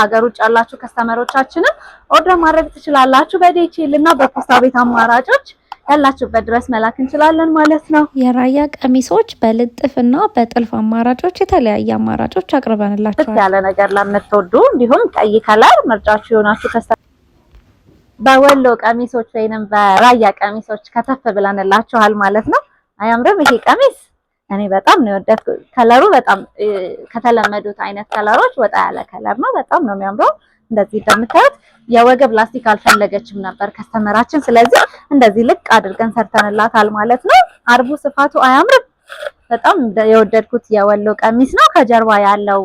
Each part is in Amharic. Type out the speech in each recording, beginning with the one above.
ሀገር ውጭ ያላችሁ ከስተመሮቻችንን ኦርደር ማድረግ ትችላላችሁ። በዲኤችኤል እና በፖስታ ቤት አማራጮች ያላችሁበት ድረስ መላክ እንችላለን ማለት ነው። የራያ ቀሚሶች በልጥፍና በጥልፍ አማራጮች የተለያየ አማራጮች አቅርበንላችኋል። ያለ ነገር ለምትወዱ እንዲሁም ቀይ ከለር ምርጫችሁ ይሆናችሁ በወሎ ቀሚሶች ወይንም በራያ ቀሚሶች ከተፍ ብለንላችኋል ማለት ነው። አያምርም? ይሄ ቀሚስ እኔ በጣም ነው የወደድኩት። ከለሩ በጣም ከተለመዱት አይነት ከለሮች ወጣ ያለ ከለር ነው። በጣም ነው የሚያምረው። እንደዚህ እንደምታዩት የወገብ ላስቲክ አልፈለገችም ነበር ከስተመራችን። ስለዚህ እንደዚህ ልቅ አድርገን ሰርተንላታል ማለት ነው። አርቡ ስፋቱ አያምርም? በጣም የወደድኩት የወሎ ቀሚስ ነው። ከጀርባ ያለው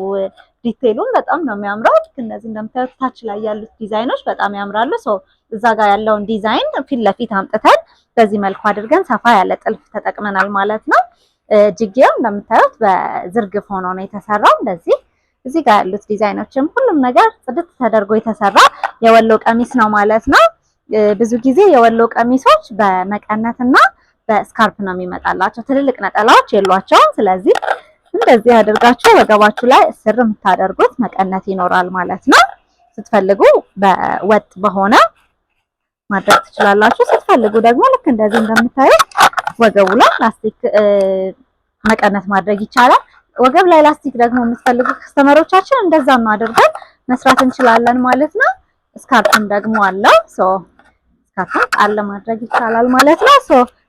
ዲቴሉም በጣም ነው የሚያምረው። እንደዚህ እንደምታዩት ታች ላይ ያሉት ዲዛይኖች በጣም ያምራሉ። እዛ ጋር ያለውን ዲዛይን ፊት ለፊት አምጥተን በዚህ መልኩ አድርገን ሰፋ ያለ ጥልፍ ተጠቅመናል ማለት ነው። እጅጌው እንደምታዩት በዝርግፍ ሆኖ ነው የተሰራው። እንደዚህ እዚህ ጋር ያሉት ዲዛይኖችም ሁሉም ነገር ጽድት ተደርጎ የተሰራ የወሎ ቀሚስ ነው ማለት ነው። ብዙ ጊዜ የወሎ ቀሚሶች በመቀነትና በስካርፕ ነው የሚመጣላቸው። ትልልቅ ነጠላዎች የሏቸውም። ስለዚህ እንደዚህ አድርጋችሁ ወገባችሁ ላይ እስር የምታደርጉት መቀነት ይኖራል ማለት ነው። ስትፈልጉ በወጥ በሆነ ማድረግ ትችላላችሁ። ስትፈልጉ ደግሞ ልክ እንደዚህ እንደምታዩት ወገቡ ላይ ላስቲክ መቀነት ማድረግ ይቻላል። ወገብ ላይ ላስቲክ ደግሞ የምትፈልጉ ከስተመሮቻችን እንደዛም አድርገን መስራት እንችላለን ማለት ነው። ስካርፕም ደግሞ አለው። ስካርፕም ቃል ማድረግ ይቻላል ማለት ነው።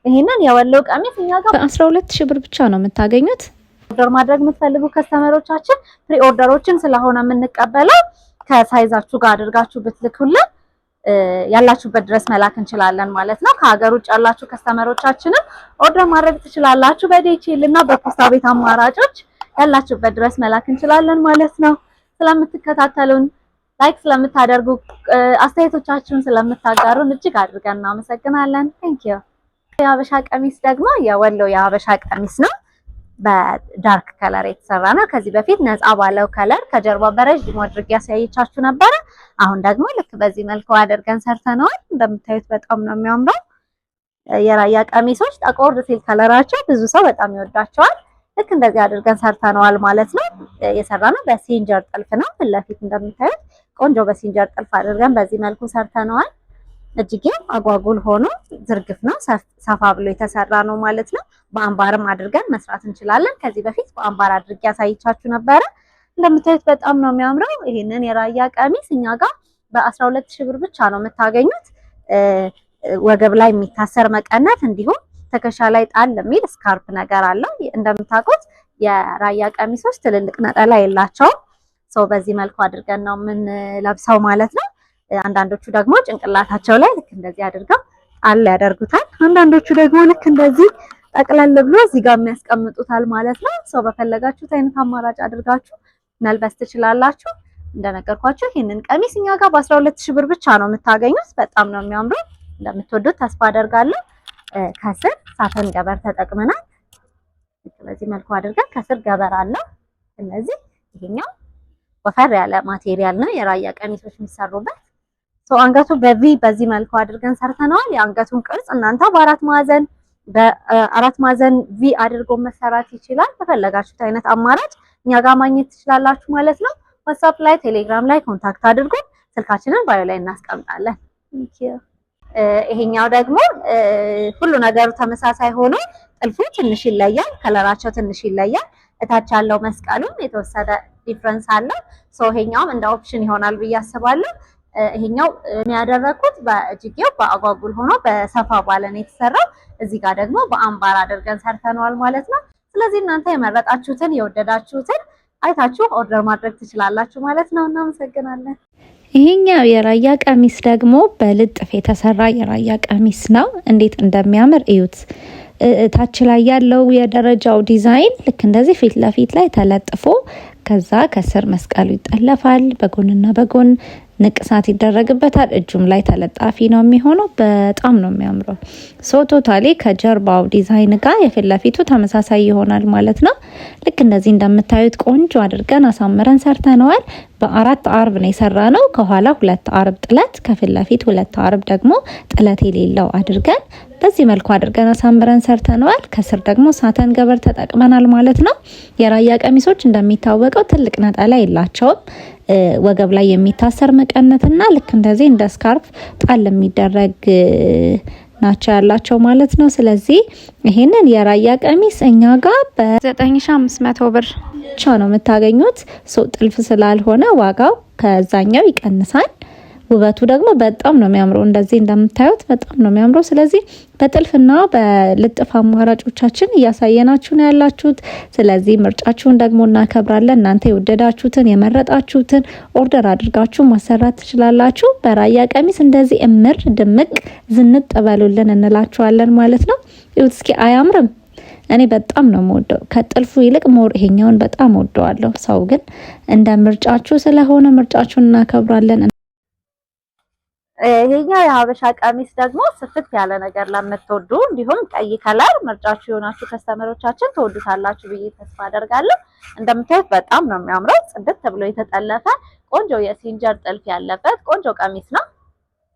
ይሄንን የወሎ ቀሚስ እኛ ጋር በ12000 ብር ብቻ ነው የምታገኙት። ኦርደር ማድረግ የምትፈልጉ ከስተመሮቻችን ፕሪ ኦርደሮችን ስለሆነ የምንቀበለው ከሳይዛችሁ ጋር አድርጋችሁ ብትልኩልን ያላችሁበት ድረስ መላክ እንችላለን ማለት ነው። ከሀገር ውጭ ያላችሁ ከስተመሮቻችንን ኦርደር ማድረግ ትችላላችሁ። በዲኤችኤል እና በፖስታ ቤት አማራጮች ያላችሁበት ድረስ መላክ እንችላለን ማለት ነው። ስለምትከታተሉን፣ ላይክ ስለምታደርጉ፣ አስተያየቶቻችሁን ስለምታጋሩን እጅግ አድርገን እናመሰግናለን። ቴንኪዩ። የሀበሻ ቀሚስ ደግሞ የወሎ የሀበሻ ቀሚስ ነው። በዳርክ ከለር የተሰራ ነው። ከዚህ በፊት ነፃ ባለው ከለር ከጀርባ በረጅም አድርጌ ያሳየቻችሁ ነበረ። አሁን ደግሞ ልክ በዚህ መልኩ አድርገን ሰርተነዋል። እንደምታዩት በጣም ነው የሚያምረው። የራያ ቀሚሶች ጠቆር ሲል ከለራቸው ብዙ ሰው በጣም ይወዳቸዋል። ልክ እንደዚህ አድርገን ሰርተነዋል ማለት ነው። የሰራነው በሲንጀር ጥልፍ ነው። ፊት ለፊት እንደምታዩት ቆንጆ በሲንጀር ጥልፍ አድርገን በዚህ መልኩ ሰርተነዋል። እጅጌው አጓጉል ሆኖ ዝርግፍ ነው። ሰፋ ብሎ የተሰራ ነው ማለት ነው። በአምባርም አድርገን መስራት እንችላለን። ከዚህ በፊት በአምባር አድርጌ ያሳይቻችሁ ነበረ። እንደምታዩት በጣም ነው የሚያምረው። ይሄንን የራያ ቀሚስ እኛ ጋር በ12000 ብር ብቻ ነው የምታገኙት። ወገብ ላይ የሚታሰር መቀነት እንዲሁም ትከሻ ላይ ጣል የሚል ስካርፕ ነገር አለው። እንደምታውቁት የራያ ቀሚሶች ትልልቅ ነጠላ የላቸውም። በዚህ መልኩ አድርገን ነው የምንለብሰው ማለት ነው። አንዳንዶቹ ደግሞ ጭንቅላታቸው ላይ ልክ እንደዚህ አድርገው ጣል ያደርጉታል። አንዳንዶቹ ደግሞ ልክ እንደዚህ ጠቅለል ብሎ እዚህ ጋር የሚያስቀምጡታል ማለት ነው። በፈለጋችሁት አይነት አማራጭ አድርጋችሁ መልበስ ትችላላችሁ። እንደነገርኳችሁ ይሄንን ቀሚስ እኛ ጋር በ12000 ብር ብቻ ነው የምታገኙት። በጣም ነው የሚያምረው። እንደምትወዱት ተስፋ አደርጋለሁ። ከስር ሳተን ገበር ተጠቅመናል። በዚህ መልኩ አድርገን ከስር ገበር አለው። ስለዚህ ይሄኛው ወፈር ያለ ማቴሪያል ነው የራያ ቀሚሶች የሚሰሩበት። አንገቱ በዚህ መልኩ አድርገን ሰርተነዋል። የአንገቱን ቅርጽ እናንተ በአራት ማዕዘን ቪ አድርጎ መሰራት ይችላል። በፈለጋችሁት አይነት አማራጭ እኛ ጋር ማግኘት ትችላላችሁ ማለት ነው። ዋትስአፕ ላይ፣ ቴሌግራም ላይ ኮንታክት አድርጉን። ስልካችንን ባዮ ላይ እናስቀምጣለን። ይሄኛው ደግሞ ሁሉ ነገሩ ተመሳሳይ ሆኖ ጥልፉ ትንሽ ይለያል፣ ከለራቸው ትንሽ ይለያል። እታች ያለው መስቀሉም የተወሰደ ዲፍረንስ አለው። ይሄኛውም እንደ ኦፕሽን ይሆናል ብዬ አስባለሁ። ይሄኛው እኔ ያደረኩት በእጅጌው በአጓጉል ሆኖ በሰፋ ባለ ነው የተሰራው። እዚህ ጋር ደግሞ በአምባር አድርገን ሰርተነዋል ማለት ነው። ስለዚህ እናንተ የመረጣችሁትን የወደዳችሁትን አይታችሁ ኦርደር ማድረግ ትችላላችሁ ማለት ነው። እናመሰግናለን። ይሄኛው የራያ ቀሚስ ደግሞ በልጥፍ የተሰራ የራያ ቀሚስ ነው። እንዴት እንደሚያምር እዩት። ታች ላይ ያለው የደረጃው ዲዛይን ልክ እንደዚህ ፊት ለፊት ላይ ተለጥፎ ከዛ ከስር መስቀሉ ይጠለፋል። በጎንና በጎን ንቅሳት ይደረግበታል። እጁም ላይ ተለጣፊ ነው የሚሆነው። በጣም ነው የሚያምረው። ቶታሊ ከጀርባው ዲዛይን ጋር የፊት ለፊቱ ተመሳሳይ ይሆናል ማለት ነው። ልክ እንደዚህ እንደምታዩት ቆንጆ አድርገን አሳምረን ሰርተነዋል። በ4 አርብ ነው የሰራነው። ከኋላ 2 አርብ ጥለት፣ ከፊት ለፊት 2 አርብ ደግሞ ጥለት የሌለው አድርገን በዚህ መልኩ አድርገን አሳምረን ሰርተነዋል። ከስር ደግሞ ሳተን ገበር ተጠቅመናል ማለት ነው። የራያ ቀሚሶች እንደሚታወቀው ትልቅ ነጠላ የላቸውም። ወገብ ላይ የሚታሰር መቀነትና ልክ እንደዚህ እንደ ስካርፍ ጣል የሚደረግ ናቸው ያላቸው ማለት ነው። ስለዚህ ይሄንን የራያ ቀሚስ እኛ ጋር በ9500 ብር ብቻ ነው የምታገኙት። ጥልፍ ስላልሆነ ዋጋው ከዛኛው ይቀንሳል። ውበቱ ደግሞ በጣም ነው የሚያምረው። እንደዚህ እንደምታዩት በጣም ነው የሚያምረው። ስለዚህ በጥልፍና በልጥፍ አማራጮቻችን እያሳየናችሁ ነው ያላችሁት። ስለዚህ ምርጫችሁን ደግሞ እናከብራለን። እናንተ የወደዳችሁትን የመረጣችሁትን ኦርደር አድርጋችሁ ማሰራት ትችላላችሁ። በራያ ቀሚስ እንደዚህ እምር ድምቅ ዝንጥ በሉልን እንላችኋለን ማለት ነው። ይሁት እስኪ አያምርም? እኔ በጣም ነው የምወደው። ከጥልፉ ይልቅ ሞር ይሄኛውን በጣም ወደዋለሁ። ሰው ግን እንደ ምርጫችሁ ስለሆነ ምርጫችሁን እናከብራለን። ይሄኛው የሀበሻ ቀሚስ ደግሞ ስፍት ያለ ነገር ለምትወዱ እንዲሁም ቀይ ከለር ምርጫችሁ የሆናችሁ ከስተመሮቻችን ትወዱታላችሁ ብዬ ተስፋ አደርጋለሁ። እንደምታዩት በጣም ነው የሚያምረው። ጽድት ብሎ የተጠለፈ ቆንጆ የሲንጀር ጥልፍ ያለበት ቆንጆ ቀሚስ ነው።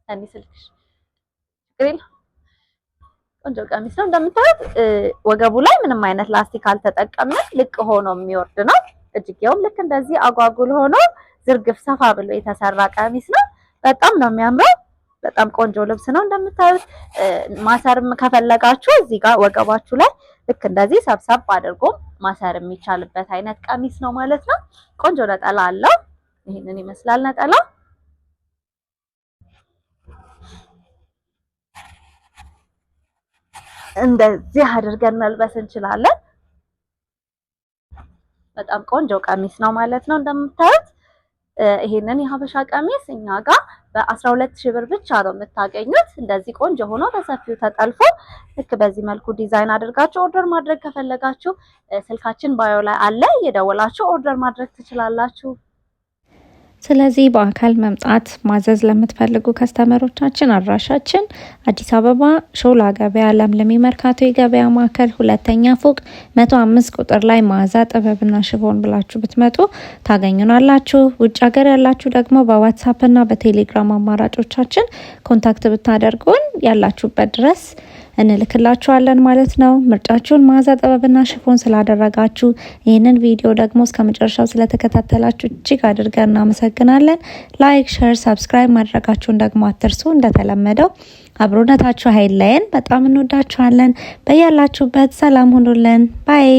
እኔ ስልክሽ ግሪል ቆንጆ ቀሚስ ነው። እንደምታዩት ወገቡ ላይ ምንም አይነት ላስቲክ አልተጠቀምንም። ልቅ ሆኖ የሚወርድ ነው። እጅጌውም ልክ እንደዚህ አጓጉል ሆኖ ዝርግፍ ሰፋ ብሎ የተሰራ ቀሚስ ነው። በጣም ነው የሚያምረው። በጣም ቆንጆ ልብስ ነው። እንደምታዩት ማሰርም ከፈለጋችሁ እዚህ ጋር ወገባችሁ ላይ ልክ እንደዚህ ሰብሰብ አድርጎ ማሰር የሚቻልበት አይነት ቀሚስ ነው ማለት ነው። ቆንጆ ነጠላ አለው። ይሄንን ይመስላል ነጠላ። እንደዚህ አድርገን መልበስ እንችላለን። በጣም ቆንጆ ቀሚስ ነው ማለት ነው። እንደምታዩት ይሄንን የሀበሻ ቀሚስ እኛ ጋር በ12000 ብር ብቻ ነው የምታገኙት። እንደዚህ ቆንጆ ሆኖ በሰፊው ተጠልፎ ልክ በዚህ መልኩ ዲዛይን አድርጋችሁ ኦርደር ማድረግ ከፈለጋችሁ ስልካችን ባዮ ላይ አለ፣ እየደወላችሁ ኦርደር ማድረግ ትችላላችሁ። ስለዚህ በአካል መምጣት ማዘዝ ለምትፈልጉ ከስተመሮቻችን አድራሻችን አዲስ አበባ ሾላ ገበያ ለምለሚ መርካቶ የገበያ ማዕከል 2ኛ ፎቅ 105 ቁጥር ላይ መዓዛ ጥበብና ሽፎን ብላችሁ ብትመጡ ታገኙናላችሁ። ውጭ ሀገር ያላችሁ ደግሞ በዋትስአፕ እና በቴሌግራም አማራጮቻችን ኮንታክት ብታደርጉን ያላችሁበት ድረስ እንልክላችኋለን ማለት ነው። ምርጫችሁን መዓዛ ጥበብና ሽፎን ስላደረጋችሁ ይህንን ቪዲዮ ደግሞ እስከ መጨረሻው ስለተከታተላችሁ እጅግ አድርገን እናመሰግናለን። ላይክ፣ ሼር፣ ሰብስክራይብ ማድረጋችሁን ደግሞ አትርሱ። እንደተለመደው አብሮነታችሁ አይለየን። በጣም እንወዳችኋለን። በያላችሁበት ሰላም ሁኑልን። ባይ